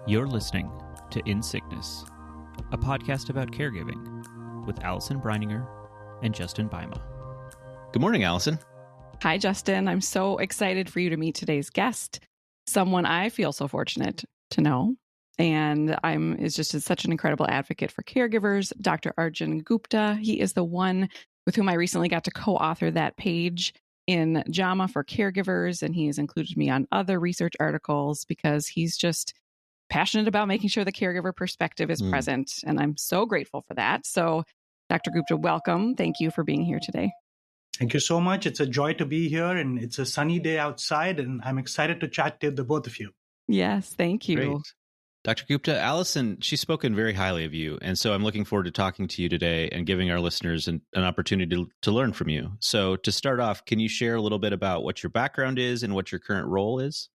You're listening to In Sickness, a podcast about caregiving with Allison Breininger and Justin Bima. Good morning, Allison. Hi, Justin. I'm so excited for you to meet today's guest, someone I feel so fortunate to know. And is just such an incredible advocate for caregivers, Dr. Arjun Gupta. He is the one with whom I recently got to co-author that page in JAMA for caregivers. And he has included me on other research articles because he's just passionate about making sure the caregiver perspective is present. And I'm so grateful for that. So Dr. Gupta, welcome. Thank you for being here today. Thank you so much. It's a joy to be here, and it's a sunny day outside, and I'm excited to chat to the both of you. Yes, thank you. Great. Dr. Gupta, Allison, she's spoken very highly of you, and so I'm looking forward to talking to you today and giving our listeners an opportunity to learn from you. So to start off, can you share a little bit about what your background is and what your current role is?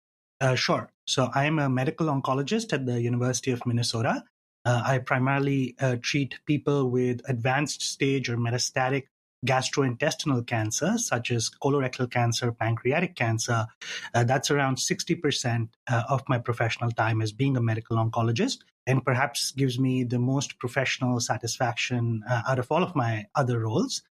Sure. So I'm a medical oncologist at the University of Minnesota. I primarily treat people with advanced stage or metastatic gastrointestinal cancer, such as colorectal cancer, pancreatic cancer. That's around 60% of my professional time as being a medical oncologist, and perhaps gives me the most professional satisfaction out of all of my other roles.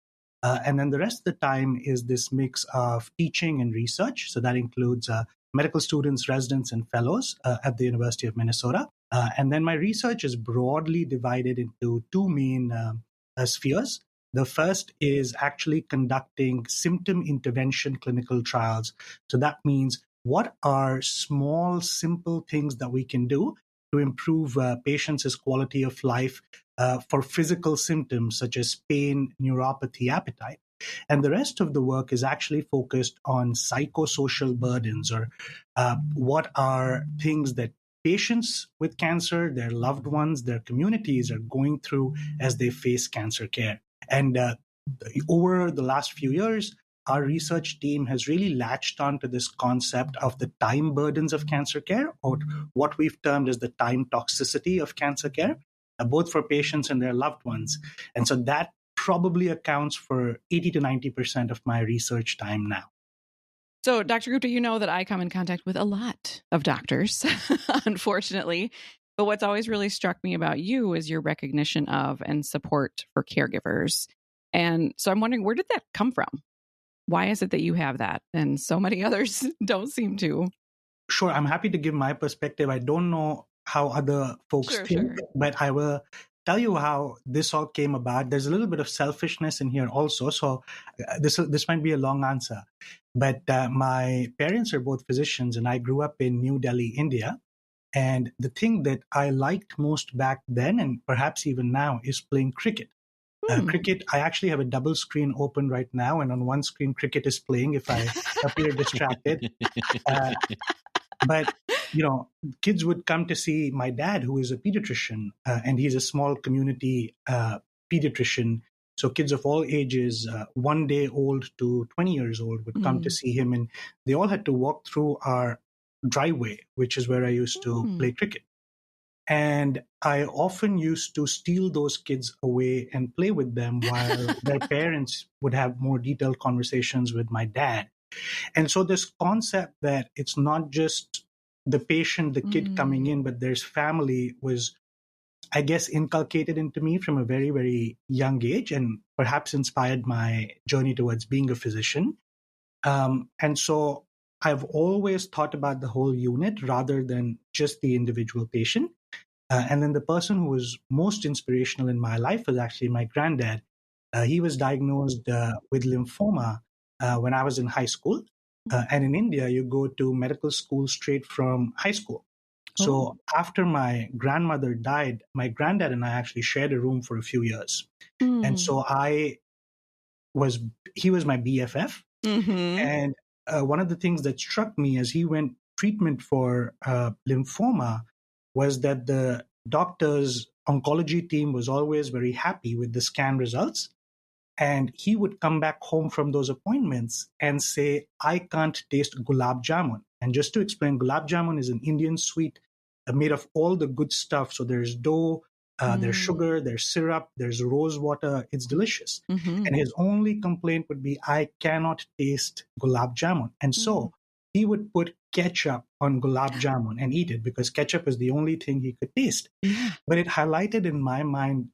And then the rest of the time is this mix of teaching and research. So that includes medical students, residents, and fellows at the University of Minnesota. And then my research is broadly divided into two main spheres. The first is actually conducting symptom intervention clinical trials. So that means what are small, simple things that we can do to improve patients' quality of life for physical symptoms such as pain, neuropathy, appetite. And the rest of the work is actually focused on psychosocial burdens, or what are things that patients with cancer, their loved ones, their communities are going through as they face cancer care. And over the last few years, our research team has really latched onto this concept of the time burdens of cancer care, or what we've termed as the time toxicity of cancer care, both for patients and their loved ones. And so that probably accounts for 80 to 90% of my research time now. So, Dr. Gupta, you know that I come in contact with a lot of doctors, unfortunately. But what's always really struck me about you is your recognition of and support for caregivers. And so I'm wondering, where did that come from? Why is it that you have that and so many others don't seem to? Sure, I'm happy to give my perspective. I don't know how other folks think, but I will tell you how this all came about. There's a little bit of selfishness in here also, so this might be a long answer. But my parents are both physicians, and I grew up in New Delhi, India. And the thing that I liked most back then, and perhaps even now, is playing cricket. Cricket, I actually have a double screen open right now, and on one screen, cricket is playing if I appear distracted. But, kids would come to see my dad, who is a pediatrician, and he's a small community pediatrician. So kids of all ages, 1 day old to 20 years old, would come to see him, and they all had to walk through our driveway, which is where I used to play cricket. And I often used to steal those kids away and play with them while their parents would have more detailed conversations with my dad. And so this concept that it's not just the patient, the kid coming in, but there's family was, I guess, inculcated into me from a very, very young age, and perhaps inspired my journey towards being a physician. And so I've always thought about the whole unit rather than just the individual patient. And then the person who was most inspirational in my life was actually my granddad. He was diagnosed with lymphoma when I was in high school. And in India, you go to medical school straight from high school. So after my grandmother died, my granddad and I actually shared a room for a few years. And so he was my BFF. And one of the things that struck me as he went treatment for lymphoma was that the doctor's oncology team was always very happy with the scan results. And he would come back home from those appointments and say, I can't taste gulab jamun. And just to explain, gulab jamun is an Indian sweet made of all the good stuff. So there's dough, there's sugar, there's syrup, there's rose water. It's delicious. And his only complaint would be, I cannot taste gulab jamun. And so he would put ketchup on gulab jamun and eat it because ketchup is the only thing he could taste. But it highlighted in my mind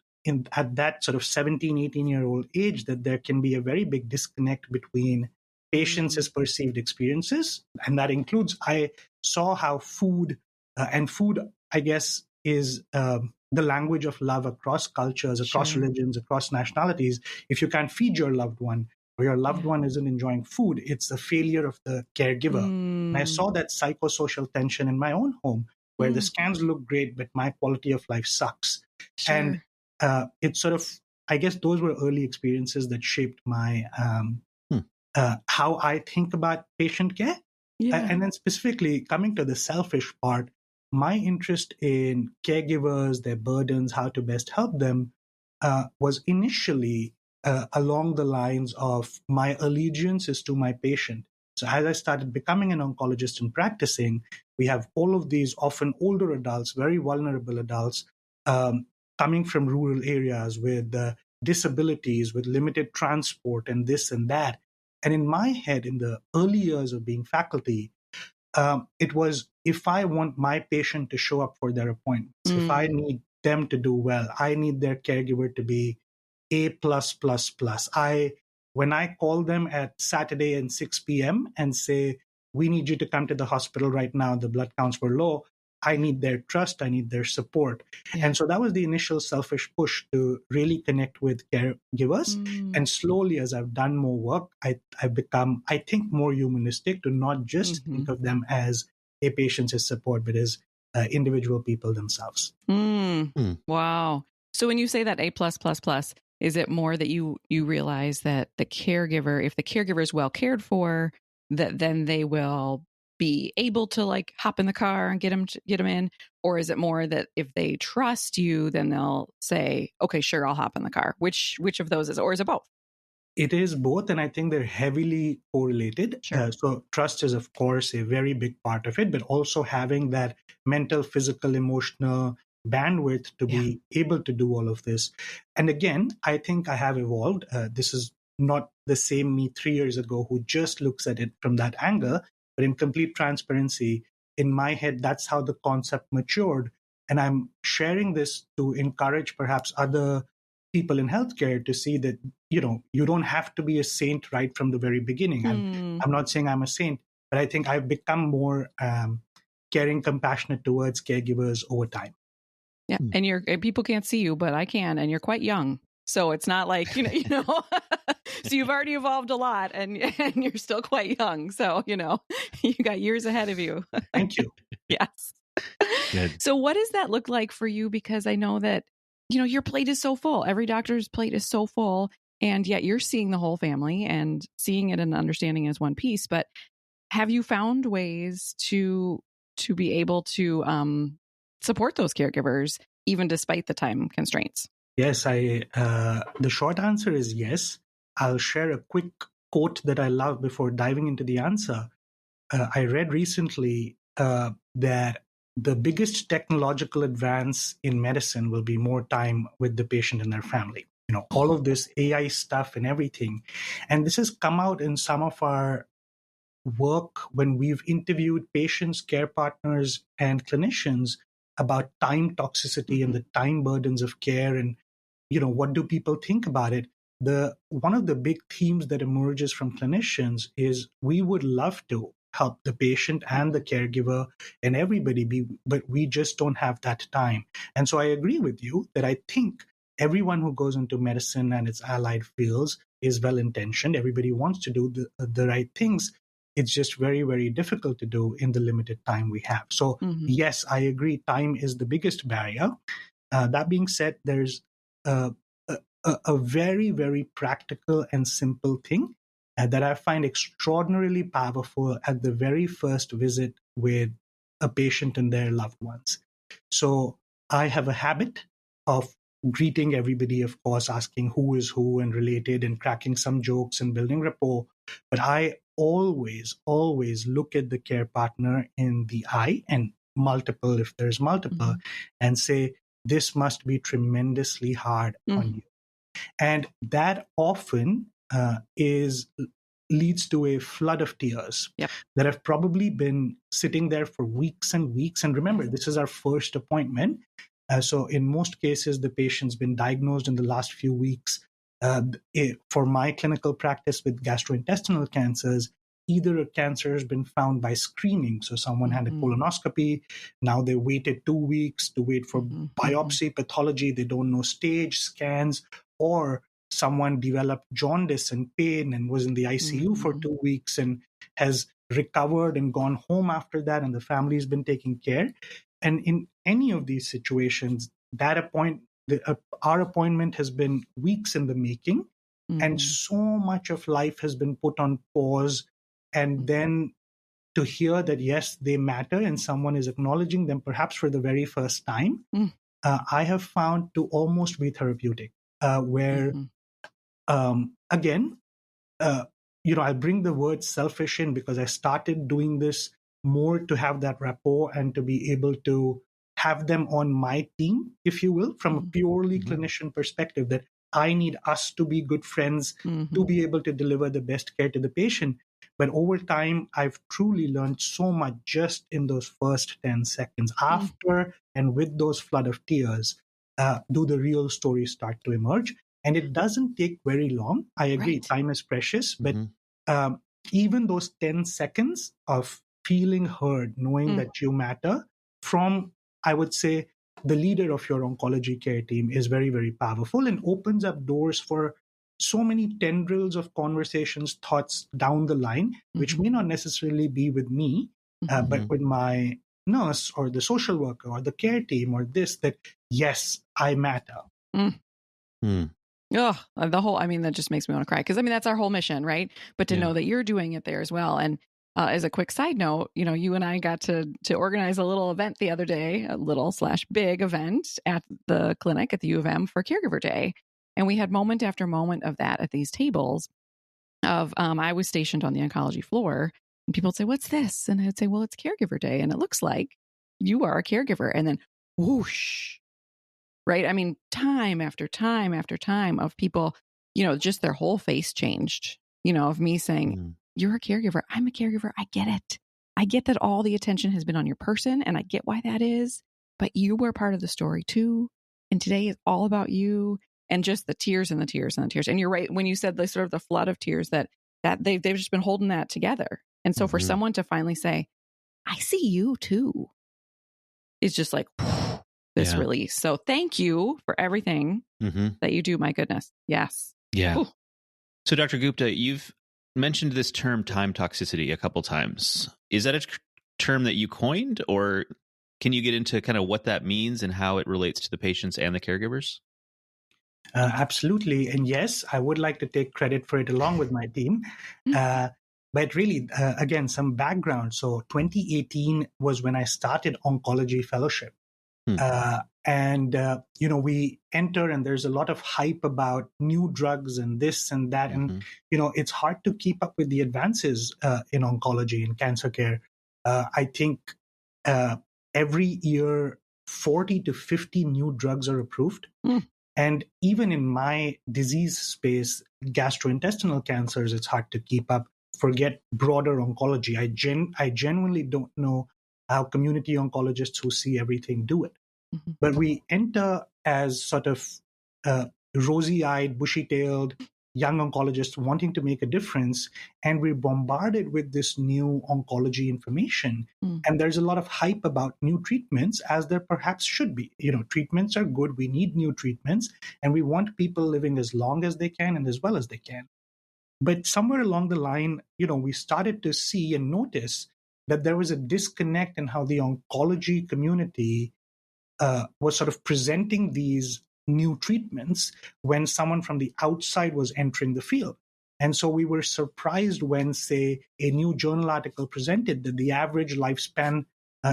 at that sort of 17, 18-year-old age that there can be a very big disconnect between patients' perceived experiences. And that includes, I saw how food, and food, I guess, is the language of love across cultures, across religions, across nationalities. If you can't feed your loved one, or your loved one isn't enjoying food, it's a failure of the caregiver. And I saw that psychosocial tension in my own home, where the scans look great, but my quality of life sucks. And it's sort of, I guess those were early experiences that shaped my how I think about patient care. And then specifically coming to the selfish part, my interest in caregivers, their burdens, how to best help them, was initially along the lines of my allegiance is to my patient. So as I started becoming an oncologist and practicing, we have all of these often older adults, very vulnerable adults, coming from rural areas with disabilities, with limited transport and this and that. And in my head, in the early years of being faculty, it was, if I want my patient to show up for their appointments, if I need them to do well, I need their caregiver to be A+++. When I call them at Saturday at 6 p.m. and say, we need you to come to the hospital right now, the blood counts were low, I need their trust, I need their support. And so that was the initial selfish push to really connect with caregivers. And slowly, as I've done more work, I've become, I think, more humanistic to not just think of them as a patient's support, but as individual people themselves. Wow. So when you say that A+++, is it more that you realize that the caregiver, if the caregiver is well cared for, that then they will be able to like hop in the car and get them in? Or is it more that if they trust you, then they'll say, okay, sure, I'll hop in the car? Which of those is, or is it both? It is both, and I think they're heavily correlated. So trust is, of course, a very big part of it, but also having that mental, physical, emotional bandwidth to be able to do all of this. And again, I think I have evolved. This is not the same me 3 years ago who just looks at it from that angle, but in complete transparency, in my head, that's how the concept matured. And I'm sharing this to encourage perhaps other people in healthcare to see that, you don't have to be a saint right from the very beginning. I'm not saying I'm a saint, but I think I've become more caring, compassionate towards caregivers over time. Yeah. And people can't see you, but I can, and you're quite young. So it's not like, so you've already evolved a lot and you're still quite young. So, you got years ahead of you. Thank you. Yes. Good. So what does that look like for you? Because I know that, your plate is so full. Every doctor's plate is so full. And yet you're seeing the whole family and seeing it and understanding it as one piece. But have you found ways to be able to support those caregivers, even despite the time constraints? Yes, the short answer is yes. I'll share a quick quote that I love before diving into the answer. I read recently that the biggest technological advance in medicine will be more time with the patient and their family. All of this AI stuff and everything. And this has come out in some of our work when we've interviewed patients, care partners, and clinicians about time toxicity and the time burdens of care and what do people think about it. One of the big themes that emerges from clinicians is we would love to help the patient and the caregiver and everybody but we just don't have that time. And so I agree with you that I think everyone who goes into medicine and its allied fields is well-intentioned. Everybody wants to do the right things. It's just very, very difficult to do in the limited time we have. So yes, I agree. Time is the biggest barrier. That being said, there's a very, very practical and simple thing that I find extraordinarily powerful at the very first visit with a patient and their loved ones. So I have a habit of greeting everybody, of course, asking who is who and related and cracking some jokes and building rapport. But I always look at the care partner in the eye and multiple, if there's multiple, and say, this must be tremendously hard on you. And that often is leads to a flood of tears that have probably been sitting there for weeks and weeks. And remember, this is our first appointment. So in most cases, the patient's been diagnosed in the last few weeks. For my clinical practice with gastrointestinal cancers, either a cancer has been found by screening. So someone had a colonoscopy. Now they waited 2 weeks to wait for biopsy, pathology. They don't know stage, scans, or someone developed jaundice and pain and was in the ICU for 2 weeks and has recovered and gone home after that, and the family's been taking care. And in any of these situations, our appointment has been weeks in the making, and so much of life has been put on pause. And then to hear that, yes, they matter and someone is acknowledging them perhaps for the very first time, I have found to almost be therapeutic, where, again, I bring the word selfish in because I started doing this more to have that rapport and to be able to have them on my team, if you will, from a purely clinician perspective, that I need us to be good friends to be able to deliver the best care to the patient. But over time, I've truly learned so much just in those first 10 seconds. After and with those flood of tears, do the real stories start to emerge. And it doesn't take very long. I agree, time is precious. But even those 10 seconds of feeling heard, knowing that you matter, from, I would say, the leader of your oncology care team is very, very powerful and opens up doors for so many tendrils of conversations, thoughts down the line, which may not necessarily be with me, but with my nurse or the social worker or the care team or this, that, yes, I matter. Oh, that just makes me want to cry. Because, that's our whole mission, right? But to know that you're doing it there as well. And as a quick side note, you and I got to organize a little event the other day, a little/big event at the clinic at the U of M for Caregiver Day. And we had moment after moment of that at these tables of, I was stationed on the oncology floor and people would say, "What's this?" And I'd say, "Well, it's Caregiver Day. And it looks like you are a caregiver." And then whoosh, right? Time after time after time of people, just their whole face changed, of me saying, "You're a caregiver. I'm a caregiver. I get it. I get that all the attention has been on your person and I get why that is, but you were part of the story too. And today is all about you." And just the tears and the tears and the tears. And you're right when you said the sort of the flood of tears that they've just been holding that together. And so for someone to finally say, "I see you too," is just like this release. So thank you for everything that you do. My goodness. Yes. Yeah. Ooh. So Dr. Gupta, you've mentioned this term time toxicity a couple times. Is that a term that you coined, or can you get into kind of what that means and how it relates to the patients and the caregivers? Absolutely. And yes, I would like to take credit for it along with my team. But really, again, some background. So 2018 was when I started oncology fellowship. And we enter and there's a lot of hype about new drugs and this and that. And, it's hard to keep up with the advances in oncology and cancer care. I think every year, 40 to 50 new drugs are approved. And even in my disease space, gastrointestinal cancers, it's hard to keep up. Forget broader oncology. I genuinely don't know how community oncologists who see everything do it. But we enter as sort of rosy-eyed, bushy-tailed young oncologists wanting to make a difference, and we're bombarded with this new oncology information. And there's a lot of hype about new treatments, as there perhaps should be. Treatments are good. We need new treatments, and we want people living as long as they can and as well as they can. But somewhere along the line, we started to see and notice that there was a disconnect in how the oncology community was sort of presenting these new treatments when someone from the outside was entering the field. And so we were surprised when, say, a new journal article presented that the average lifespan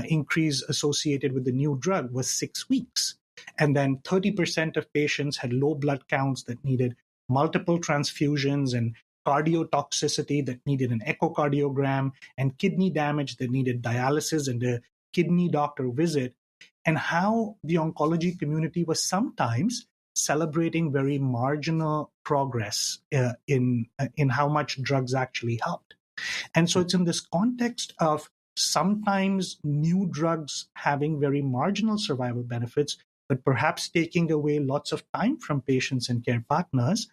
increase associated with the new drug was 6 weeks. And then 30% of patients had low blood counts that needed multiple transfusions, and cardiotoxicity that needed an echocardiogram, and kidney damage that needed dialysis and a kidney doctor visit. And how the oncology community was sometimes celebrating very marginal progress in how much drugs actually helped. And so it's in this context of sometimes new drugs having very marginal survival benefits, but perhaps taking away lots of time from patients and care partners.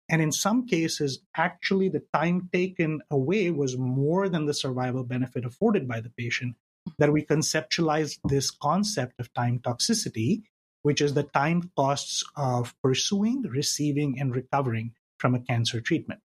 And in some cases, actually, the time taken away was more than the survival benefit afforded by the patient, that we conceptualized this concept of time toxicity, which is the time costs of pursuing, receiving, and recovering from a cancer treatment.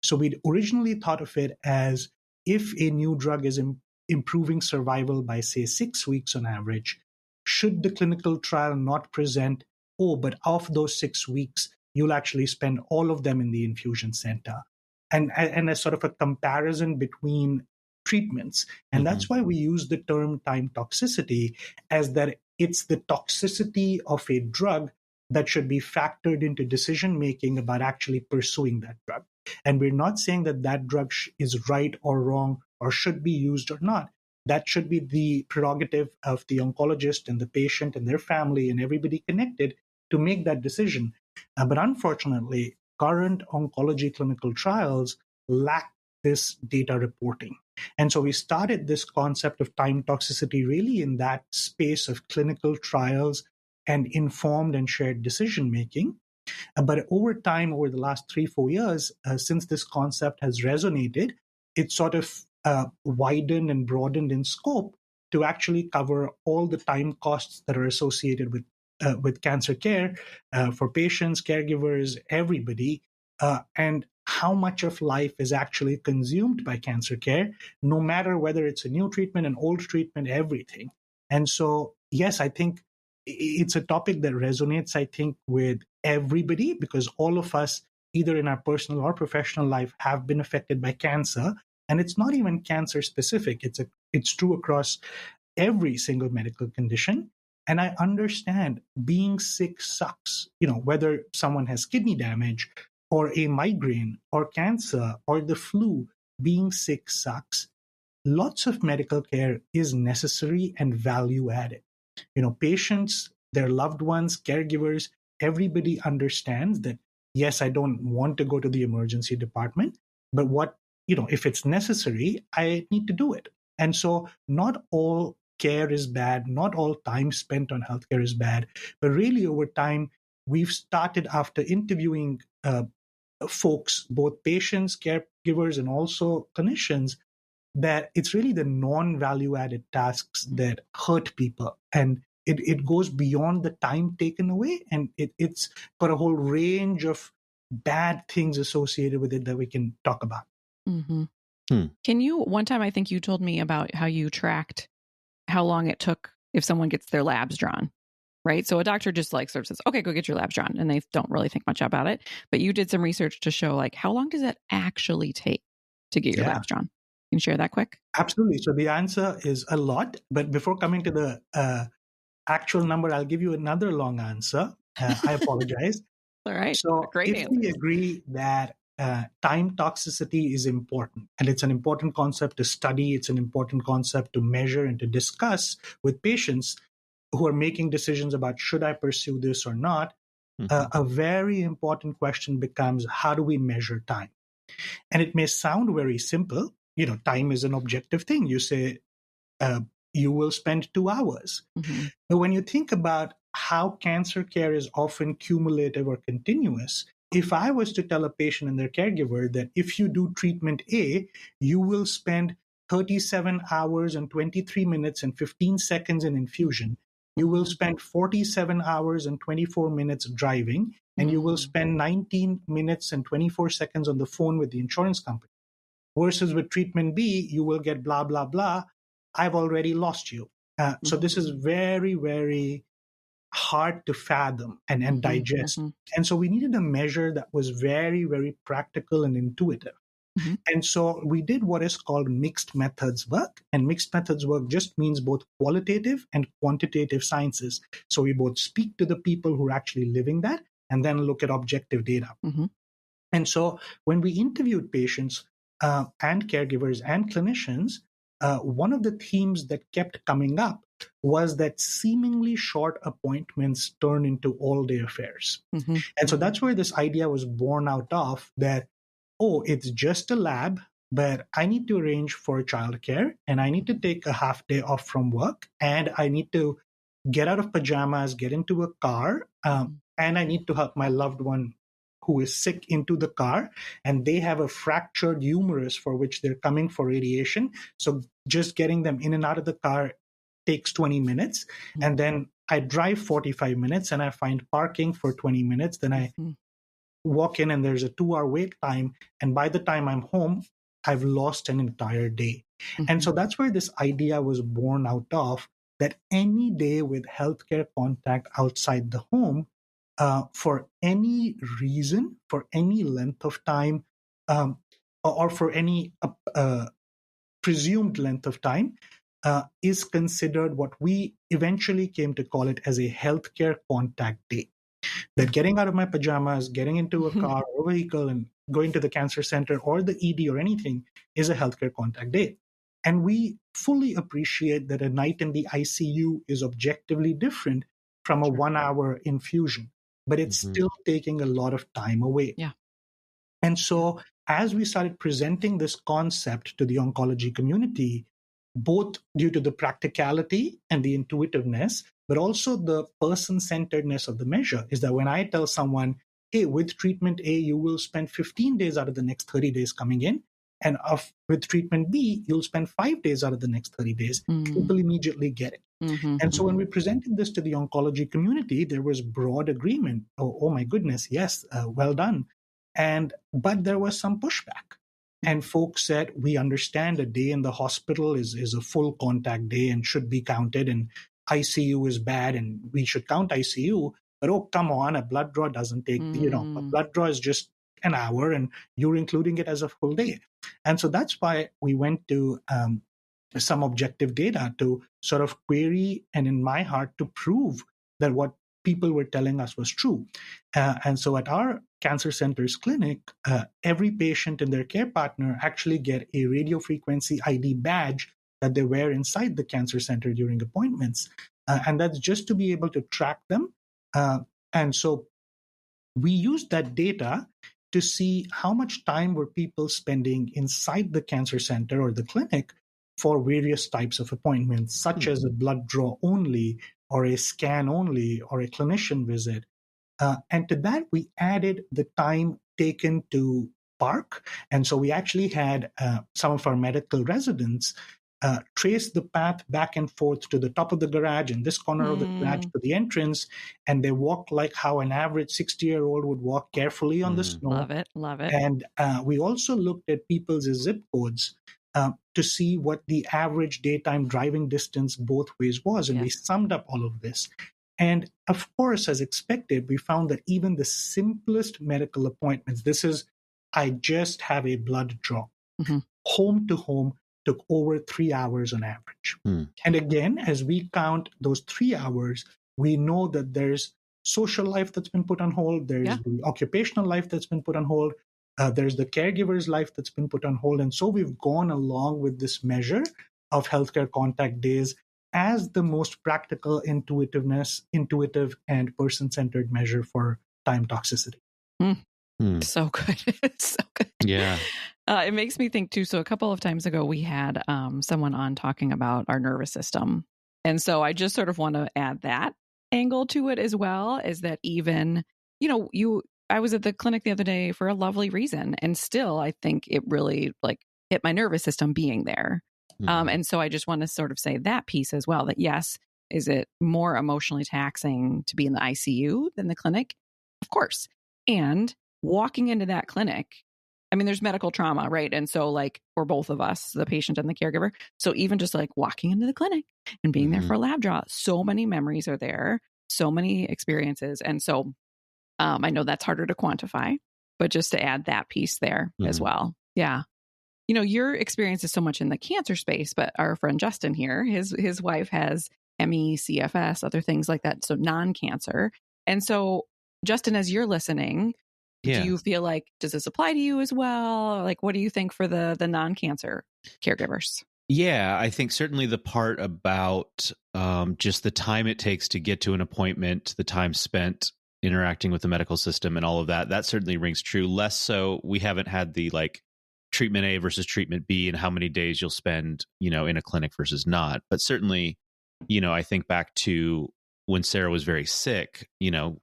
So we'd originally thought of it as if a new drug is improving survival by, say, 6 weeks on average, should the clinical trial not present, but of those 6 weeks, you'll actually spend all of them in the infusion center. And a sort of a comparison between treatments. And that's why we use the term time toxicity, as that it's the toxicity of a drug that should be factored into decision-making about actually pursuing that drug. And we're not saying that that drug is right or wrong or should be used or not. That should be the prerogative of the oncologist and the patient and their family and everybody connected to make that decision. But unfortunately, current oncology clinical trials lack this data reporting. And so we started this concept of time toxicity really in that space of clinical trials and informed and shared decision-making. But over time, over the last 3-4 years, since this concept has resonated, it's sort of widened and broadened in scope to actually cover all the time costs that are associated with cancer care for patients, caregivers, everybody, and how much of life is actually consumed by cancer care, no matter whether it's a new treatment, an old treatment, everything. And so, yes, I think it's a topic that resonates, I think, with everybody, because all of us, either in our personal or professional life, have been affected by cancer. And it's not even cancer specific. It's true across every single medical condition. And I understand being sick sucks, whether someone has kidney damage or a migraine or cancer or the flu, being sick sucks. Lots of medical care is necessary and value added. Patients, their loved ones, caregivers, everybody understands that, yes, I don't want to go to the emergency department, but if it's necessary, I need to do it. And so not all care is bad, not all time spent on healthcare is bad, but really over time, we've started, after interviewing folks, both patients, caregivers, and also clinicians, that it's really the non-value added tasks that hurt people. And it goes beyond the time taken away, and it's got a whole range of bad things associated with it that we can talk about. Can you, one time I think you told me about how you tracked how long it took if someone gets their labs drawn, right? So a doctor just sort of says, okay, go get your labs drawn, and they don't really think much about it. But you did some research to show how long does that actually take to get your labs drawn? Can you share that quick? Absolutely. So the answer is a lot. But before coming to the actual number, I'll give you another long answer. I apologize. All right. So if we agree that time toxicity is important, and it's an important concept to study, it's an important concept to measure and to discuss with patients who are making decisions about should I pursue this or not, a very important question becomes, how do we measure time? And it may sound very simple. Time is an objective thing. You say, you will spend 2 hours. But when you think about how cancer care is often cumulative or continuous, if I was to tell a patient and their caregiver that if you do treatment A, you will spend 37 hours and 23 minutes and 15 seconds in infusion, you will spend 47 hours and 24 minutes driving, and you will spend 19 minutes and 24 seconds on the phone with the insurance company. Versus with treatment B, you will get blah, blah, blah. I've already lost you. So this is very, very hard to fathom and digest. And so we needed a measure that was very, very practical and intuitive. And so we did what is called mixed methods work. And mixed methods work just means both qualitative and quantitative sciences. So we both speak to the people who are actually living that and then look at objective data. And so when we interviewed patients and caregivers and clinicians, one of the themes that kept coming up was that seemingly short appointments turn into all-day affairs. Mm-hmm. And so that's where this idea was born out of, that, oh, it's just a lab, but I need to arrange for childcare, and I need to take a half day off from work, and I need to get out of pajamas, get into a car, and I need to help my loved one who is sick into the car, and they have a fractured humerus for which they're coming for radiation. So just getting them in and out of the car takes 20 minutes. And then I drive 45 minutes and I find parking for 20 minutes. Then I walk in and there's a 2-hour wait time. And by the time I'm home, I've lost an entire day. And so that's where this idea was born out of, that any day with healthcare contact outside the home, for any reason, for any length of time, or for any presumed length of time, is considered what we eventually came to call it as a healthcare contact day. That getting out of my pajamas, getting into a car or vehicle and going to the cancer center or the ED or anything is a healthcare contact day. And we fully appreciate that a night in the ICU is objectively different from a 1-hour infusion, but it's still taking a lot of time away. Yeah. And so as we started presenting this concept to the oncology community, both due to the practicality and the intuitiveness, but also the person-centeredness of the measure, is that when I tell someone, hey, with treatment A, you will spend 15 days out of the next 30 days coming in, and with treatment B, you'll spend 5 days out of the next 30 days, people immediately get it. And so when we presented this to the oncology community, there was broad agreement. Oh my goodness, yes, well done. But there was some pushback. And folks said, we understand a day in the hospital is a full contact day and should be counted, and ICU is bad and we should count ICU. But oh, come on, a blood draw doesn't take, a blood draw is just an hour and you're including it as a full day. And so that's why we went to some objective data to sort of query and, in my heart, to prove that what people were telling us was true. And so at our cancer center's clinic, every patient and their care partner actually get a radiofrequency ID badge that they wear inside the cancer center during appointments. And that's just to be able to track them. And so we used that data to see how much time were people spending inside the cancer center or the clinic for various types of appointments, such as a blood draw only, or a scan only, or a clinician visit. And to that, we added the time taken to park. And so we actually had some of our medical residents trace the path back and forth to the top of the garage and this corner of the garage to the entrance. And they walk like how an average 60-year-old would walk carefully on the snow. Love it. And we also looked at people's zip codes to see what the average daytime driving distance both ways was. And we summed up all of this. And of course, as expected, we found that even the simplest medical appointments, this is, I just have a blood draw, home to home, took over 3 hours on average. And again, as we count those 3 hours, we know that there's social life that's been put on hold, there's the occupational life that's been put on hold, there's the caregiver's life that's been put on hold. And so we've gone along with this measure of healthcare contact days as the most practical, intuitive and person-centered measure for time toxicity. So good. So good. Yeah. It makes me think too. So a couple of times ago, we had someone on talking about our nervous system. And so I just sort of want to add that angle to it as well, is that even, I was at the clinic the other day for a lovely reason. And still, I think it really hit my nervous system being there. And so I just want to sort of say that piece as well, that yes, is it more emotionally taxing to be in the ICU than the clinic? Of course. And walking into that clinic, I mean, there's medical trauma, right? And so for both of us, the patient and the caregiver. So even just walking into the clinic and being there for a lab draw, so many memories are there, so many experiences. And so I know that's harder to quantify, but just to add that piece there as well. Yeah. Your experience is so much in the cancer space, but our friend Justin here, his wife has ME, CFS, other things like that. So non-cancer. And so Justin, as you're listening, do you feel does this apply to you as well? What do you think for the non-cancer caregivers? Yeah, I think certainly the part about just the time it takes to get to an appointment, the time spent interacting with the medical system and all of that, that certainly rings true. Less so, we haven't had the like treatment A versus treatment B and how many days you'll spend, in a clinic versus not. But certainly, I think back to when Sarah was very sick,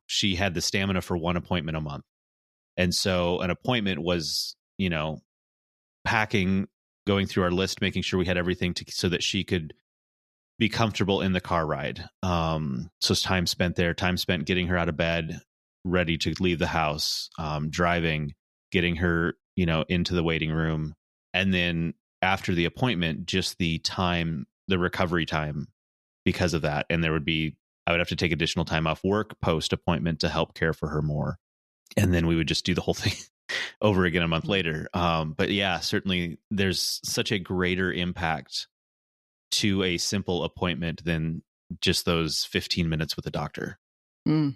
she had the stamina for one appointment a month. And so an appointment was, packing, going through our list, making sure we had everything so that she could be comfortable in the car ride. So it's time spent there, time spent getting her out of bed, ready to leave the house, driving, getting her, into the waiting room. And then after the appointment, just the time, the recovery time because of that. And I would have to take additional time off work post appointment to help care for her more. And then we would just do the whole thing over again a month later. But yeah, certainly there's such a greater impact to a simple appointment than just those 15 minutes with a doctor. Mm.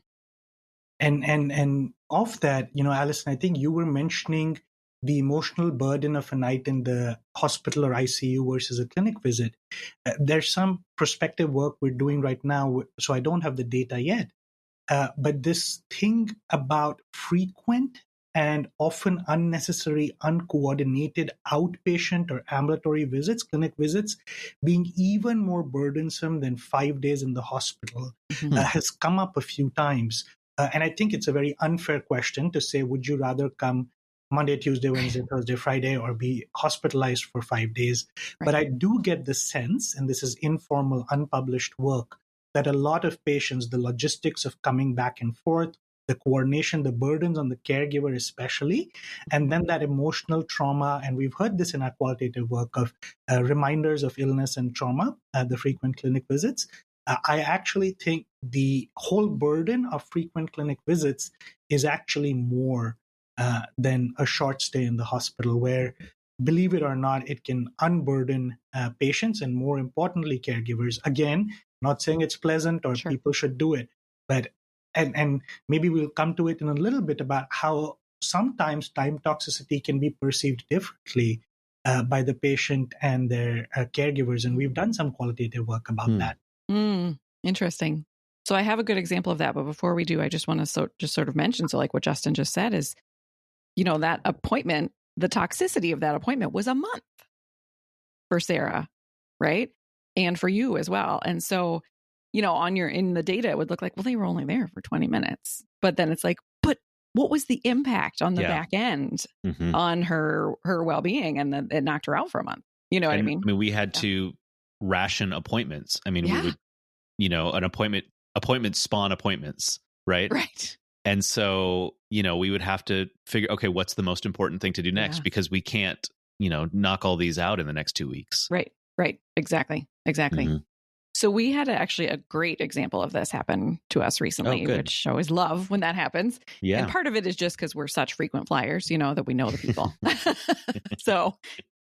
And of that, Allison, I think you were mentioning the emotional burden of a night in the hospital or ICU versus a clinic visit. There's some prospective work we're doing right now, so I don't have the data yet. But this thing about frequent and often unnecessary, uncoordinated outpatient or ambulatory visits, clinic visits, being even more burdensome than 5 days in the hospital has come up a few times. And I think it's a very unfair question to say, would you rather come Monday, Tuesday, Wednesday, Thursday, Friday, or be hospitalized for 5 days? Right. But I do get the sense, and this is informal, unpublished work, that a lot of patients, the logistics of coming back and forth, the coordination, the burdens on the caregiver especially, and then that emotional trauma, and we've heard this in our qualitative work of reminders of illness and trauma, the frequent clinic visits. I actually think the whole burden of frequent clinic visits is actually more than a short stay in the hospital, where, believe it or not, it can unburden patients and, more importantly, caregivers. Again, not saying it's pleasant or people should do it, but and maybe we'll come to it in a little bit about how sometimes time toxicity can be perceived differently by the patient and their caregivers. And we've done some qualitative work about that. Interesting. So I have a good example of that. But before we do, I just want to just sort of mention, so like what Justin just said is, that appointment, the toxicity of that appointment was a month for Sarah, right? And for you as well. And so, in the data, it would look like, well, they were only there for 20 minutes. But then it's like, but what was the impact on the back end on her well-being? And then it knocked her out for a month. You know what I mean? I mean, we had to ration appointments. I mean, we would, an appointments spawn appointments, right? Right. And so, we would have to figure, okay, what's the most important thing to do next? Because we can't, knock all these out in the next 2 weeks. Right. Exactly. So we had actually a great example of this happen to us recently, which I always love when that happens. Yeah. And part of it is just because we're such frequent flyers, that we know the people.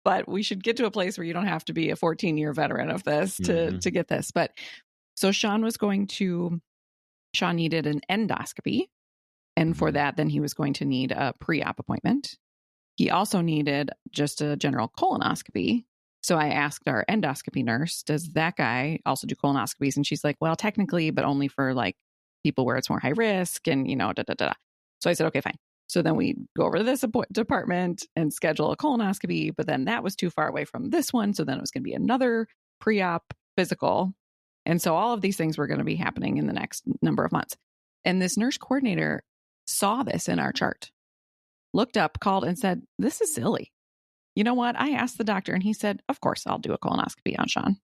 But we should get to a place where you don't have to be a 14-year veteran of this to get this. But so Sean needed an endoscopy. And for that, then he was going to need a pre-op appointment. He also needed just a general colonoscopy. So I asked our endoscopy nurse, does that guy also do colonoscopies? And she's like, well, technically, but only for like people where it's more high risk and, So I said, okay, fine. So then we go over to this department and schedule a colonoscopy, but then that was too far away from this one. So then it was going to be another pre-op physical. And so all of these things were going to be happening in the next number of months. And this nurse coordinator saw this in our chart, looked up, called and said, this is silly. You know what? I asked the doctor and he said, of course, I'll do a colonoscopy on Sean.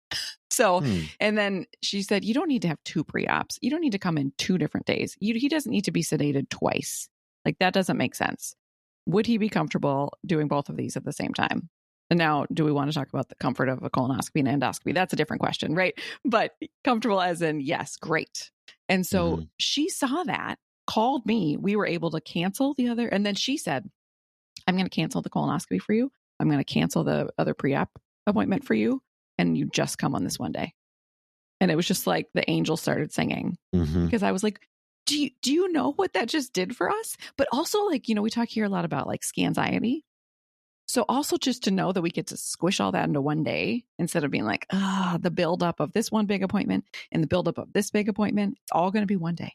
And then she said, you don't need to have 2 pre-ops. You don't need to come in 2 different days. He doesn't need to be sedated twice. Like that doesn't make sense. Would he be comfortable doing both of these at the same time? And now, do we want to talk about the comfort of a colonoscopy and endoscopy? That's a different question, right? But comfortable as in, yes, great. And so she saw that, called me. We were able to cancel the other. And then she said, I'm going to cancel the colonoscopy for you. I'm going to cancel the other pre-op appointment for you. And you just come on this one day. And it was just like the angels started singing because I was like, do you know what that just did for us? But also like, we talk here a lot about like scanxiety. So also just to know that we get to squish all that into one day instead of being like, the buildup of this one big appointment and the buildup of this big appointment, it's all going to be one day,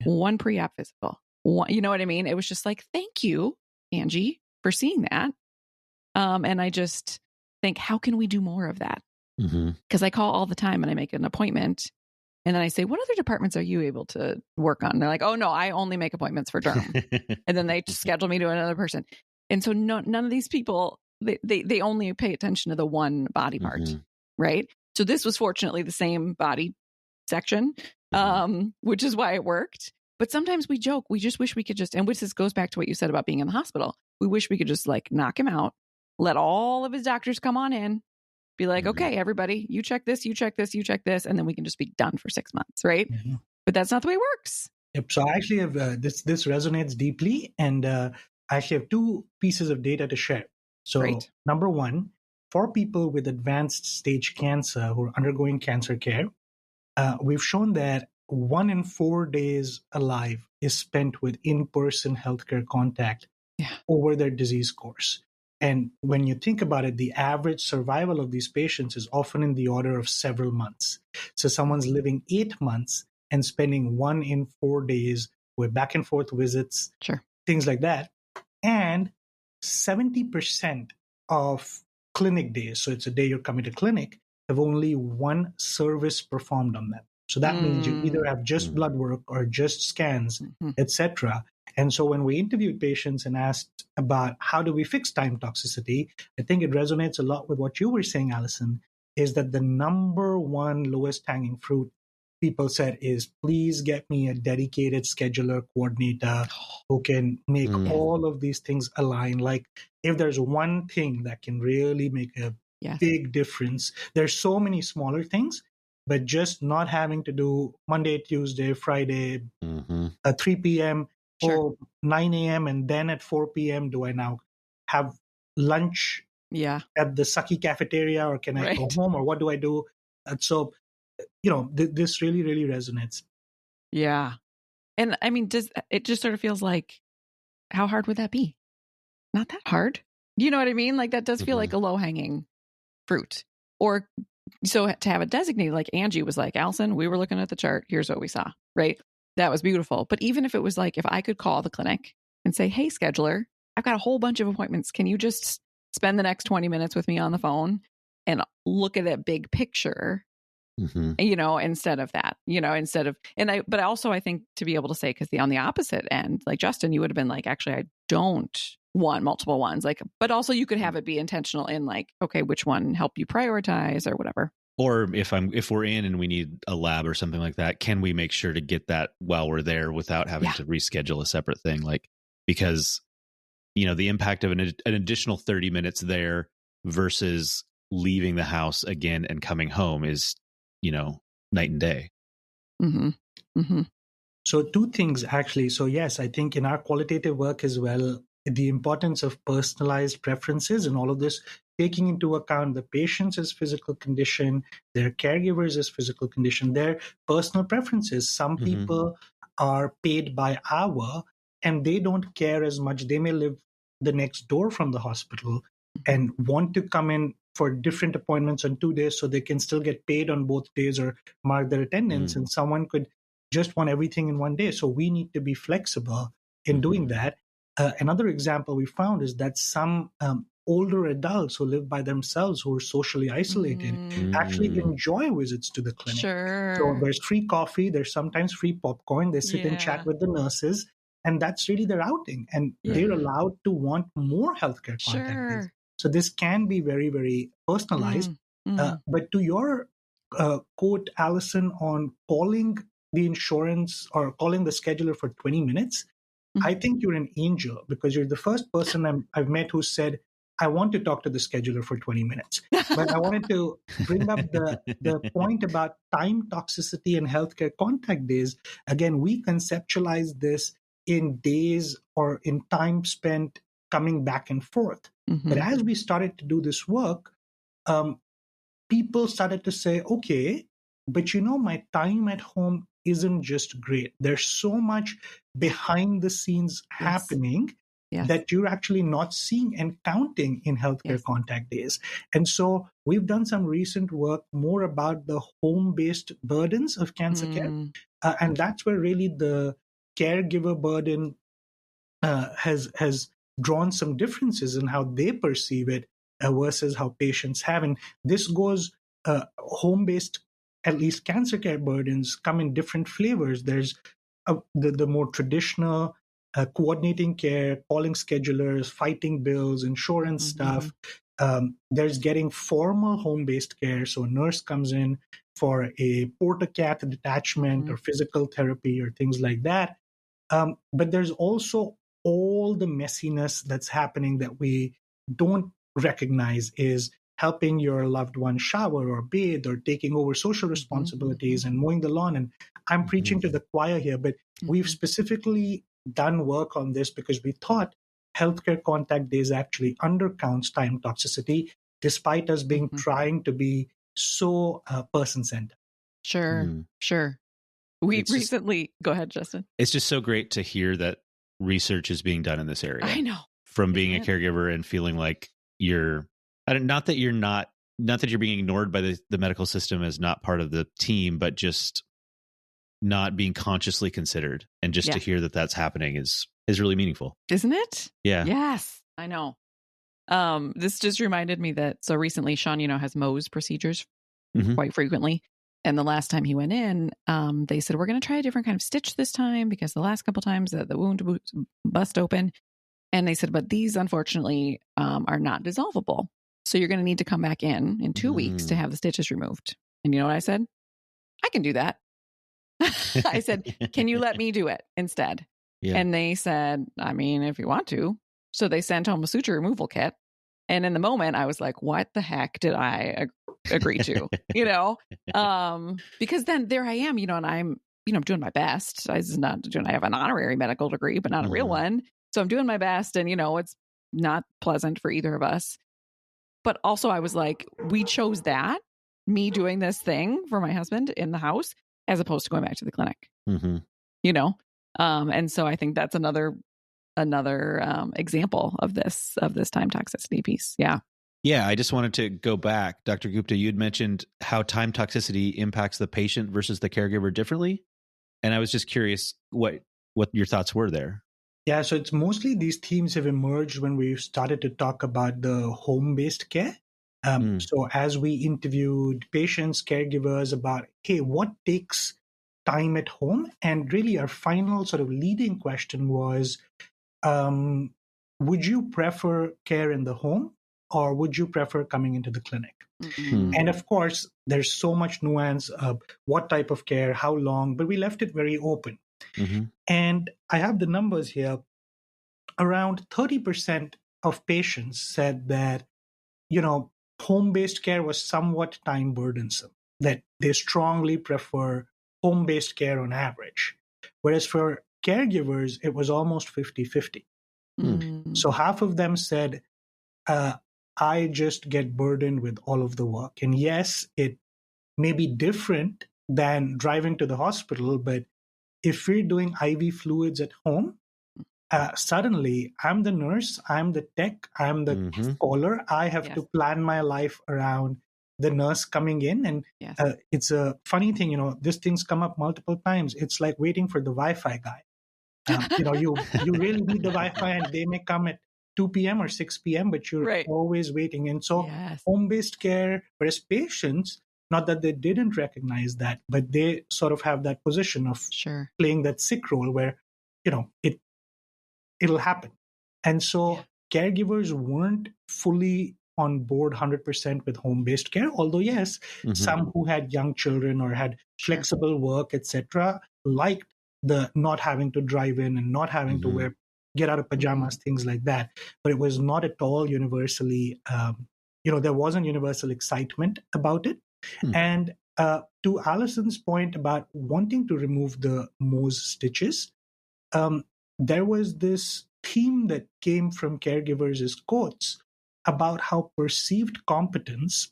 one pre-op physical. You know what I mean? It was just like, thank you, Angie, for seeing that. And I just think, how can we do more of that? Because I call all the time and I make an appointment. And then I say, what other departments are you able to work on? And they're like, oh, no, I only make appointments for derm. And then they just schedule me to another person. And so none of these people, they only pay attention to the one body part, right? So this was fortunately the same body section, which is why it worked. But sometimes we joke, we just wish we could and which this goes back to what you said about being in the hospital. We wish we could just like knock him out, let all of his doctors come on in, be like, okay, everybody, you check this, you check this, you check this, and then we can just be done for 6 months, right? But that's not the way it works. Yep. So I actually have this resonates deeply, and I actually have 2 pieces of data to share. So number one, for people with advanced stage cancer who are undergoing cancer care, we've shown that 1 in 4 days alive is spent with in-person healthcare contact over their disease course. And when you think about it, the average survival of these patients is often in the order of several months. So someone's living 8 months and spending 1 in 4 days with back and forth visits, things like that. And 70% of clinic days, so it's a day you're coming to clinic, have only 1 service performed on them. So that means you either have just blood work or just scans, etc. And so when we interviewed patients and asked about how do we fix time toxicity, I think it resonates a lot with what you were saying, Allison, is that the number one lowest hanging fruit people said is, please get me a dedicated scheduler coordinator who can make all of these things align. Like if there's one thing that can really make a big difference, there's so many smaller things, but just not having to do Monday, Tuesday, Friday, 3 p.m., or 9 a.m. and then at 4 p.m. do I now have lunch at the sucky cafeteria, or can I go home, or what do I do? And so, this really, really resonates. Yeah. And I mean, it just sort of feels like, how hard would that be? Not that hard. You know what I mean? Like that does feel like a low hanging fruit. Or so to have a designated, like Angie was like, Allison, we were looking at the chart. Here's what we saw, right? That was beautiful. But even if it was like, if I could call the clinic and say, hey, scheduler, I've got a whole bunch of appointments. Can you just spend the next 20 minutes with me on the phone and look at that big picture, instead of that, but also I think to be able to say, because on the opposite end, like Justin, you would have been like, actually, I don't want multiple ones. Like, but also you could have it be intentional in like, okay, which one help you prioritize or whatever. Or if we're in and we need a lab or something like that, can we make sure to get that while we're there without having to reschedule a separate thing? Like, because, the impact of an additional 30 minutes there versus leaving the house again and coming home is, night and day. So 2 things actually. So yes, I think in our qualitative work as well, the importance of personalized preferences and all of this, taking into account the patient's physical condition, their caregivers' physical condition, their personal preferences. Some people are paid by hour and they don't care as much. They may live the next door from the hospital and want to come in for different appointments on 2 days so they can still get paid on both days or mark their attendance. And someone could just want everything in one day. So we need to be flexible in doing that. Another example we found is that some older adults who live by themselves, who are socially isolated, actually enjoy visits to the clinic. So there's free coffee, there's sometimes free popcorn, they sit and chat with the nurses, and that's really their outing. And they're allowed to want more healthcare contact. So this can be very, very personalized. But to your quote, Allison, on calling the insurance or calling the scheduler for 20 minutes, I think you're an angel, because you're the first person I've met who said, I want to talk to the scheduler for 20 minutes. But I wanted to bring up the point about time toxicity and healthcare contact days. Again, we conceptualize this in days or in time spent coming back and forth. But as we started to do this work, people started to say, okay, but my time at home isn't just great. There's so much behind the scenes happening that you're actually not seeing and counting in healthcare contact days. And so we've done some recent work more about the home-based burdens of cancer care. And that's where really the caregiver burden has drawn some differences in how they perceive it versus how patients have. And this goes home-based, at least cancer care burdens come in different flavors. There's the more traditional coordinating care, calling schedulers, fighting bills, insurance stuff. There's getting formal home-based care. So a nurse comes in for a porta-cath detachment or physical therapy or things like that. But there's also all the messiness that's happening that we don't recognize, is helping your loved one shower or bathe or taking over social responsibilities and mowing the lawn. And I'm preaching to the choir here, but we've specifically done work on this because we thought healthcare contact days actually undercounts time toxicity, despite us being trying to be so person-centered. Sure. We recently, go ahead, Justin. It's just so great to hear that research is being done in this area. I know. From being a caregiver and feeling like not that you're being ignored by the medical system as not part of the team, but just not being consciously considered. And just to hear that that's happening is really meaningful. Isn't it? Yeah. Yes, I know. This just reminded me that, so recently Sean, has Mohs procedures quite frequently. And the last time he went in, they said, we're going to try a different kind of stitch this time because the last couple times the wound bust open. And they said, but these unfortunately are not dissolvable. So you're going to need to come back in 2 weeks to have the stitches removed. And you know what I said? I can do that. I said, can you let me do it instead? Yeah. And they said, I mean, if you want to. So they sent home a suture removal kit. And in the moment, I was like, what the heck did I agree to? Because then there I am, and I'm, doing my best. I have an honorary medical degree, but not a real one. So I'm doing my best. And, it's not pleasant for either of us. But also I was like, we chose that, me doing this thing for my husband in the house, as opposed to going back to the clinic, and so I think that's another example of this time toxicity piece. Yeah. I just wanted to go back, Dr. Gupta. You had mentioned how time toxicity impacts the patient versus the caregiver differently, and I was just curious what your thoughts were there. Yeah, so it's mostly these themes have emerged when we started to talk about the home-based care. So as we interviewed patients, caregivers about, hey, what takes time at home? And really our final sort of leading question was, would you prefer care in the home or would you prefer coming into the clinic? And of course, there's so much nuance of what type of care, how long, but we left it very open. And I have the numbers here. Around 30% of patients said that, home-based care was somewhat time burdensome, that they strongly prefer home-based care on average. Whereas for caregivers, it was almost 50-50. So half of them said, I just get burdened with all of the work. And yes, it may be different than driving to the hospital, but if we're doing IV fluids at home, suddenly I'm the nurse, I'm the tech, I'm the caller. I have to plan my life around the nurse coming in. And it's a funny thing, these things come up multiple times. It's like waiting for the Wi-Fi guy. You really need the Wi-Fi and they may come at 2 p.m. or 6 p.m., but you're always waiting. And so home-based care, whereas patients, not that they didn't recognize that, but they sort of have that position of playing that sick role where, it'll happen. And so caregivers weren't fully on board 100% with home-based care, although yes, some who had young children or had flexible work, etc., liked the not having to drive in and not having to get out of pajamas, things like that. But it was not at all universally, there wasn't universal excitement about it. And to Allison's point about wanting to remove the Mohs stitches, there was this theme that came from caregivers as quotes about how perceived competence,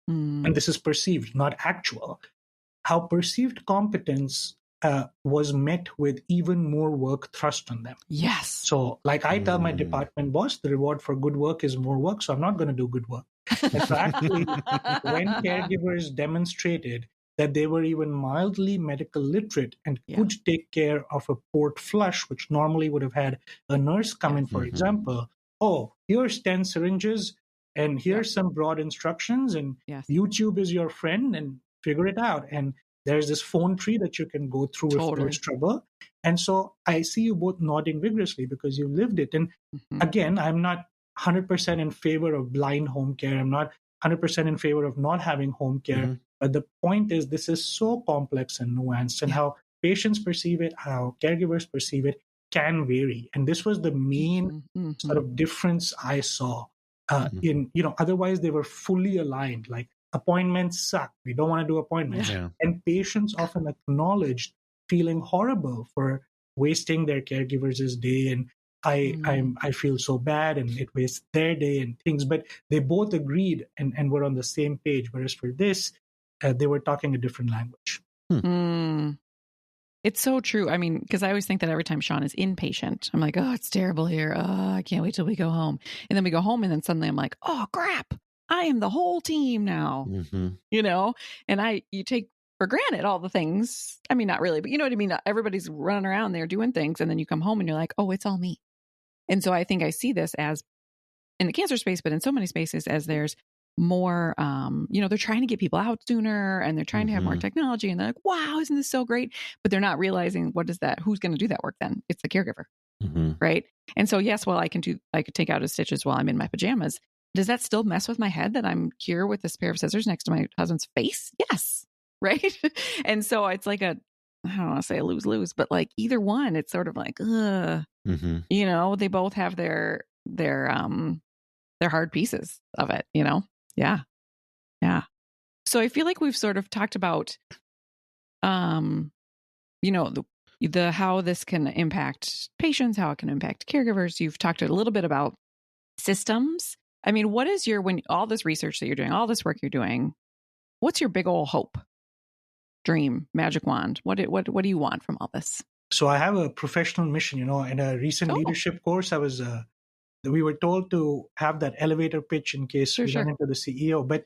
and this is perceived, not actual, how perceived competence was met with even more work thrust on them. Yes. So like I tell my department boss, the reward for good work is more work, so I'm not going to do good work. And so actually, when caregivers demonstrated that they were even mildly medical literate and could take care of a port flush, which normally would have had a nurse come in, for example, oh, here's 10 syringes and here's some broad instructions, and YouTube is your friend, and figure it out. And there's this phone tree that you can go through if there's trouble. And so I see you both nodding vigorously because you lived it. And again, I'm not 100% in favor of blind home care. I'm not 100% in favor of not having home care. But the point is, this is so complex and nuanced, and how patients perceive it, how caregivers perceive it can vary. And this was the main sort of difference I saw in, otherwise they were fully aligned. Like, appointments suck. We don't want to do appointments. And patients often acknowledged feeling horrible for wasting their caregivers' day, and I feel so bad, and it wastes their day and things. But they both agreed and were on the same page. Whereas for this, they were talking a different language. It's so true. I mean, because I always think that every time Sean is inpatient, I'm like, oh, it's terrible here. Oh, I can't wait till we go home. And then we go home, and then suddenly I'm like, oh, crap. I am the whole team now, and you take for granted all the things. I mean, not really, but you know what I mean? Everybody's running around there doing things. And then you come home and you're like, oh, it's all me. And so I think I see this as in the cancer space, but in so many spaces as there's more, they're trying to get people out sooner, and they're trying to have more technology, and they're like, wow, isn't this so great? But they're not realizing who's going to do that work then? It's the caregiver. Right. And so, yes, well, I could take out his stitches while I'm in my pajamas. Does that still mess with my head that I'm here with this pair of scissors next to my husband's face? Yes. Right. And so it's like I don't want to say a lose-lose, but like either one, it's sort of like, they both have their hard pieces of it, Yeah. So I feel like we've sort of talked about, the how this can impact patients, how it can impact caregivers. You've talked a little bit about systems. I mean, what is when all this research that you're doing, all this work you're doing, what's your big old hope, dream, magic wand? What do you want from all this? So I have a professional mission, in a recent leadership course, we were told to have that elevator pitch in case we run into the CEO. But,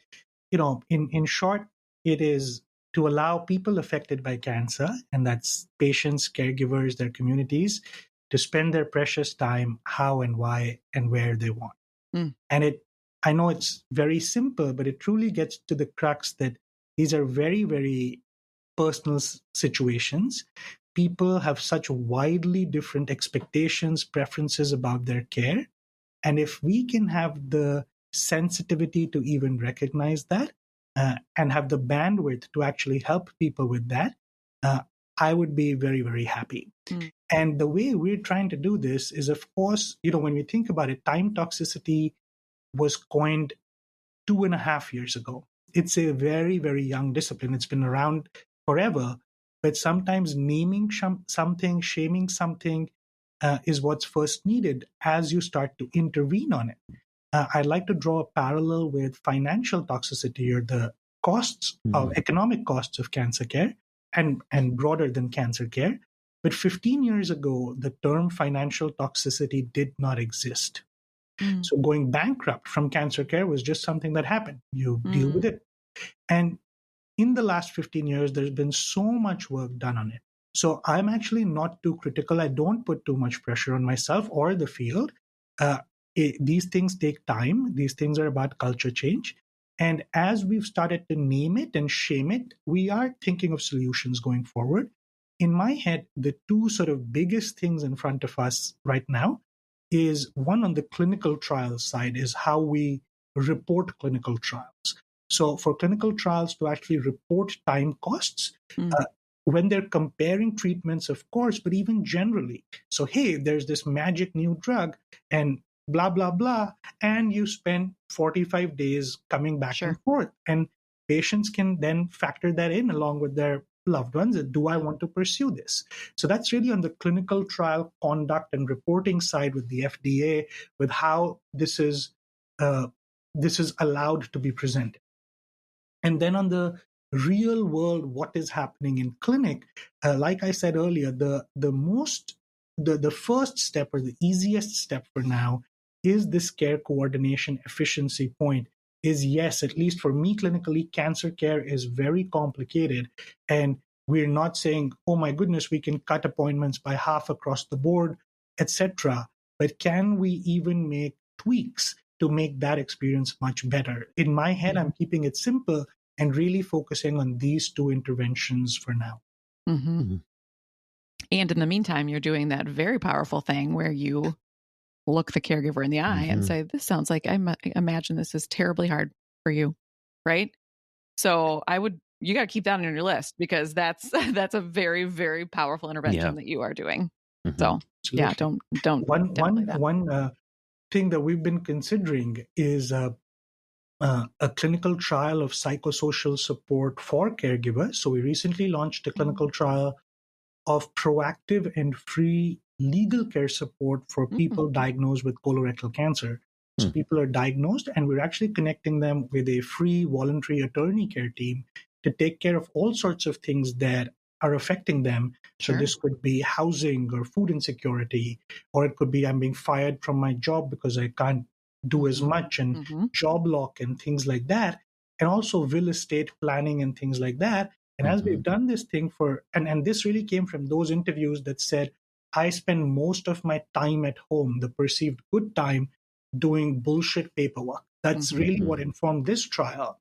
in short, it is to allow people affected by cancer, and that's patients, caregivers, their communities, to spend their precious time how and why and where they want. And I know it's very simple, but it truly gets to the crux that these are very, very personal situations. People have such widely different expectations, preferences about their care. And if we can have the sensitivity to even recognize that and have the bandwidth to actually help people with that, I would be very, very happy. And the way we're trying to do this is, of course, when we think about it, time toxicity was coined 2.5 years ago. It's a very, very young discipline. It's been around forever, but sometimes naming something, shaming something is what's first needed as you start to intervene on it. I'd like to draw a parallel with financial toxicity, or the costs of economic costs of cancer care, and broader than cancer care. But 15 years ago, the term financial toxicity did not exist. So going bankrupt from cancer care was just something that happened. You deal with it. And in the last 15 years, there's been so much work done on it. So I'm actually not too critical. I don't put too much pressure on myself or the field. These things take time. These things are about culture change. And as we've started to name it and shame it, we are thinking of solutions going forward. In my head, the two sort of biggest things in front of us right now is, one, on the clinical trials side, is how we report clinical trials. So for clinical trials to actually report time costs, when they're comparing treatments, of course, but even generally. So, hey, there's this magic new drug and blah, blah, blah, and you spend 45 days coming back and forth. And patients can then factor that in along with their loved ones. Do I want to pursue this? So that's really on the clinical trial conduct and reporting side with the FDA, with how this is allowed to be presented. And then on the real world, what is happening in clinic, like I said earlier, the first step or the easiest step for now is this care coordination efficiency point. Is yes, at least for me clinically, cancer care is very complicated, and we're not saying, oh my goodness, we can cut appointments by half across the board, etc. But can we even make tweaks to make that experience much better? In my head, I'm keeping it simple and really focusing on these two interventions for now. Mm-hmm. And in the meantime, you're doing that very powerful thing where you look the caregiver in the eye and say, this sounds like, I imagine this is terribly hard for you, right? So you got to keep that on your list, because that's a very, very powerful intervention that you are doing. So Absolutely. don't one thing that we've been considering is a clinical trial of psychosocial support for caregivers. So we recently launched a clinical trial of proactive and free legal care support for people diagnosed with colorectal cancer. So people are diagnosed, and we're actually connecting them with a free voluntary attorney care team to take care of all sorts of things that are affecting them. So this could be housing or food insecurity, or it could be I'm being fired from my job because I can't do as much, and job lock and things like that, and also will estate planning and things like that. And as we've done this thing and this really came from those interviews that said, I spend most of my time at home, the perceived good time, doing bullshit paperwork. That's really what informed this trial.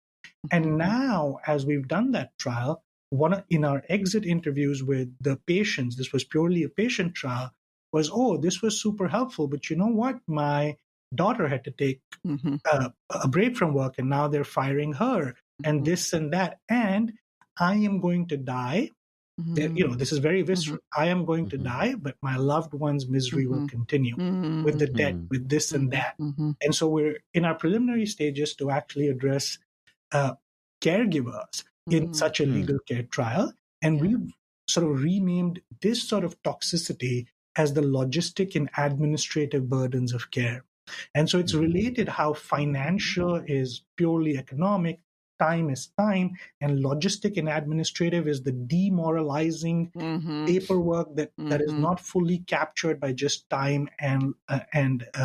And now, as we've done that trial, in our exit interviews with the patients, this was purely a patient trial, was, oh, this was super helpful, but you know what? My daughter had to take a break from work, and now they're firing her, and this and that. And I am going to die. This is very visceral. I am going to die, but my loved one's misery will continue with the debt, with this and that. And so we're in our preliminary stages to actually address caregivers in such a legal care trial. And we've sort of renamed this sort of toxicity as the logistic and administrative burdens of care. And so it's related how financial is purely economic, time is time, and logistic and administrative is the demoralizing paperwork that is not fully captured by just time and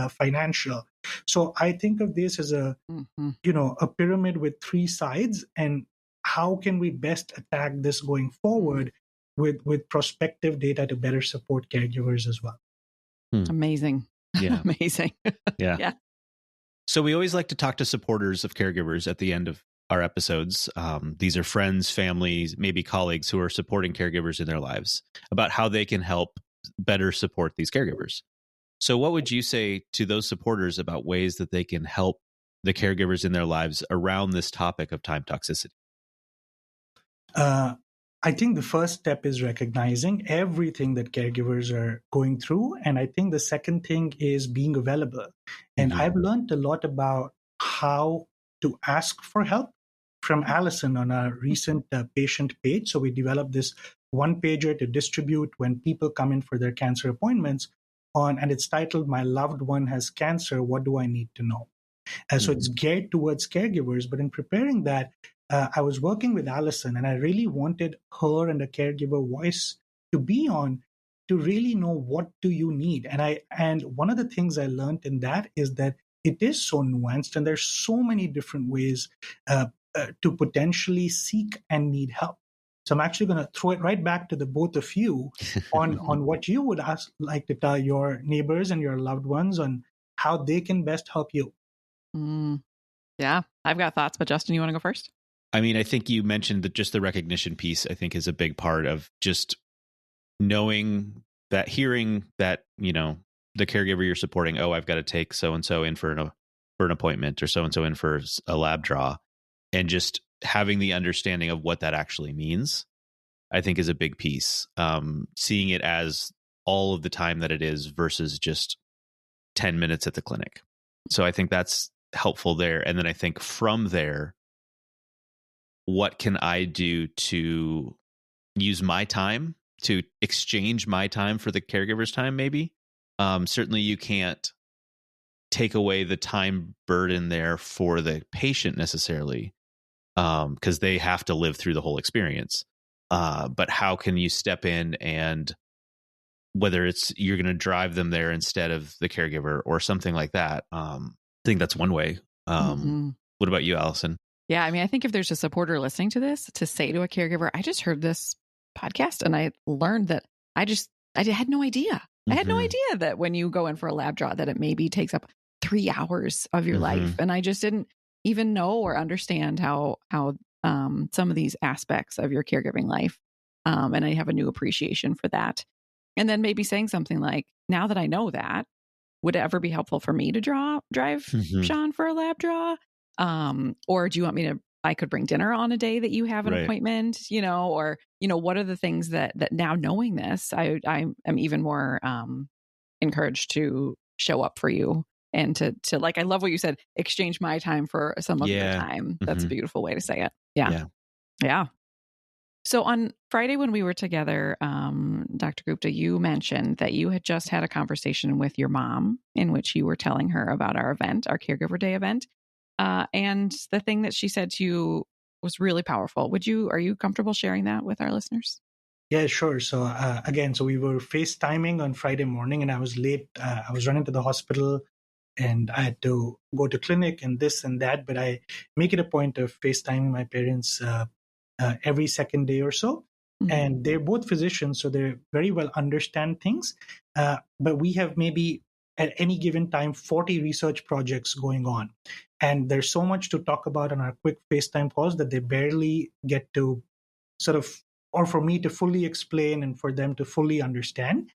financial. So I think of this as a pyramid with three sides, and how can we best attack this going forward with prospective data to better support caregivers as well. Amazing. Yeah. Amazing. Yeah. So we always like to talk to supporters of caregivers at the end of our episodes. These are friends, families, maybe colleagues who are supporting caregivers in their lives, about how they can help better support these caregivers. So what would you say to those supporters about ways that they can help the caregivers in their lives around this topic of time toxicity? I think the first step is recognizing everything that caregivers are going through. And I think the second thing is being available. And I've learned a lot about how to ask for help from Allison on our recent patient page. So we developed this one pager to distribute when people come in for their cancer appointments and it's titled, My Loved One Has Cancer, What Do I Need to Know? So it's geared towards caregivers. But in preparing that, I was working with Allison, and I really wanted her and a caregiver voice to be on to really know, what do you need? And one of the things I learned in that is that it is so nuanced, and there's so many different ways to potentially seek and need help. So I'm actually going to throw it right back to the both of you on what you would like to tell your neighbors and your loved ones on how they can best help you. Yeah, I've got thoughts, but Justin, you want to go first? I mean, I think you mentioned that just the recognition piece, I think, is a big part of just knowing that, hearing that, the caregiver you're supporting, oh, I've got to take so-and-so in for an appointment, or so-and-so in for a lab draw, and just having the understanding of what that actually means, I think is a big piece. Seeing it as all of the time that it is versus just 10 minutes at the clinic. So I think that's helpful there. And then I think from there, what can I do to use my time, to exchange my time for the caregiver's time, maybe? Certainly you can't take away the time burden there for the patient necessarily, because they have to live through the whole experience. But how can you step in, and whether it's you're going to drive them there instead of the caregiver or something like that. I think that's one way. What about you, Allison? Yeah. I mean, I think if there's a supporter listening to this, to say to a caregiver, I just heard this podcast and I learned that I had no idea. I had no idea that when you go in for a lab draw, that it maybe takes up 3 hours of your life. And I just didn't even know or understand how some of these aspects of your caregiving life. And I have a new appreciation for that. And then maybe saying something like, now that I know that, would it ever be helpful for me to drive Sean for a lab draw? Or do you want me to, I could bring dinner on a day that you have an appointment, or, what are the things that now knowing this, I am even more encouraged to show up for you and to like, I love what you said, exchange my time for some of your time. That's a beautiful way to say it. Yeah. So on Friday when we were together, Dr. Gupta, you mentioned that you had just had a conversation with your mom in which you were telling her about our event, our Caregiver Day event. And the thing that she said to you was really powerful. Are you comfortable sharing that with our listeners? Yeah, sure. So so we were FaceTiming on Friday morning and I was late. I was running to the hospital and I had to go to clinic and this and that, but I make it a point of FaceTiming my parents every second day or so. And they're both physicians, so they very well understand things. But we have maybe at any given time 40 research projects going on. And there's so much to talk about on our quick FaceTime calls that they barely get to sort of, or for me to fully explain and for them to fully understand.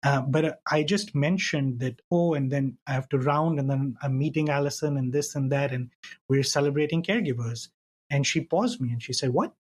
But I just mentioned that, and then I have to round, and then I'm meeting Allison and this and that, and we're celebrating caregivers. And she paused me and she said, "What?"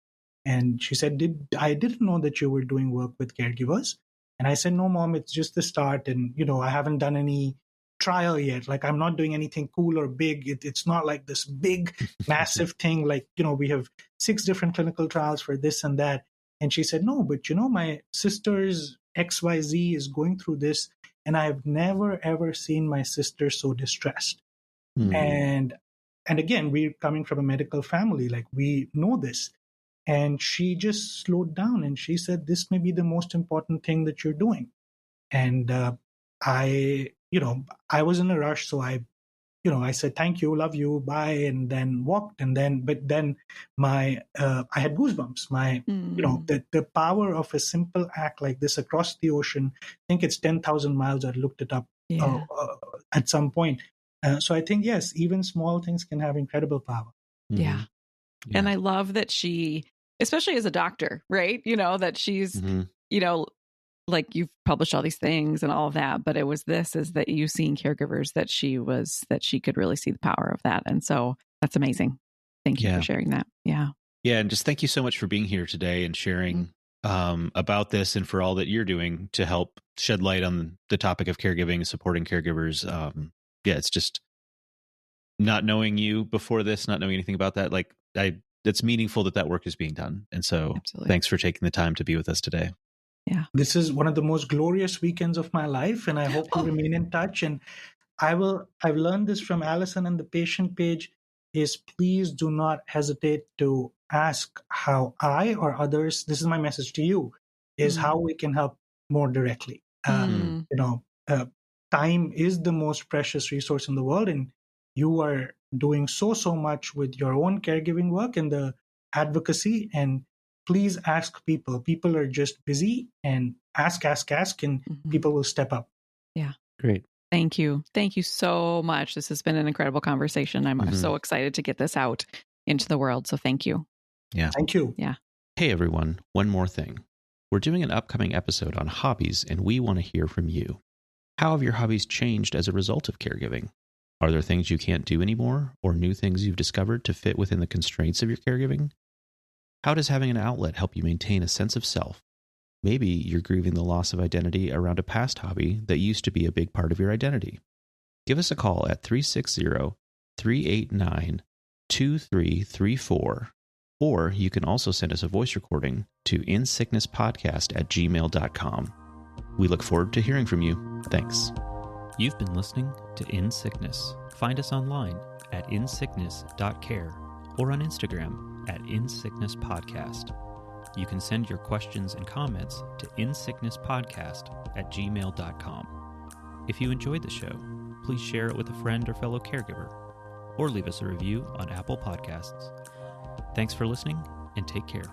And she said, I didn't know that you were doing work with caregivers. And I said, "No, Mom, it's just the start. And, I haven't done any trial yet. Like, I'm not doing anything cool or big. It's not like this big, massive thing. Like, we have 6 different clinical trials for this and that." And she said, "No, but, my sister's XYZ is going through this. And I've never, ever seen my sister so distressed." And again, we're coming from a medical family. Like, we know this. And she just slowed down and she said, "This may be the most important thing that you're doing." And I was in a rush. So I said, "Thank you, love you, bye," and then walked. But then I had goosebumps. The power of a simple act like this across the ocean, I think it's 10,000 miles. I looked it up at some point. So I think, yes, even small things can have incredible power. Yeah. And I love that she, especially as a doctor, right? That she's, like you've published all these things and all of that, but it was is that you've seen caregivers that she could really see the power of that. And so that's amazing. Thank you for sharing that. Yeah. Yeah. And just thank you so much for being here today and sharing about this and for all that you're doing to help shed light on the topic of caregiving, supporting caregivers. It's just not knowing you before this, not knowing anything about that. Like it's meaningful that work is being done. And so Thanks for taking the time to be with us today. Yeah. This is one of the most glorious weekends of my life, and I hope to remain in touch. And I've learned this from Allison and the patient page is please do not hesitate to ask how I or others, this is my message to you, is how we can help more directly. Time is the most precious resource in the world, and you are doing so much with your own caregiving work and the advocacy. And please ask people. People are just busy, and ask, and people will step up. Yeah. Great. Thank you. Thank you so much. This has been an incredible conversation. I'm so excited to get this out into the world. So thank you. Yeah. Thank you. Yeah. Hey, everyone. One more thing. We're doing an upcoming episode on hobbies, and we want to hear from you. How have your hobbies changed as a result of caregiving? Are there things you can't do anymore, or new things you've discovered to fit within the constraints of your caregiving? How does having an outlet help you maintain a sense of self? Maybe you're grieving the loss of identity around a past hobby that used to be a big part of your identity. Give us a call at 360-389-2334, or you can also send us a voice recording to insicknesspodcast@gmail.com. We look forward to hearing from you. Thanks. You've been listening to In Sickness. Find us online at insickness.care or on Instagram at insicknesspodcast. You can send your questions and comments to insicknesspodcast@gmail.com. If you enjoyed the show, please share it with a friend or fellow caregiver, or leave us a review on Apple Podcasts. Thanks for listening, and take care.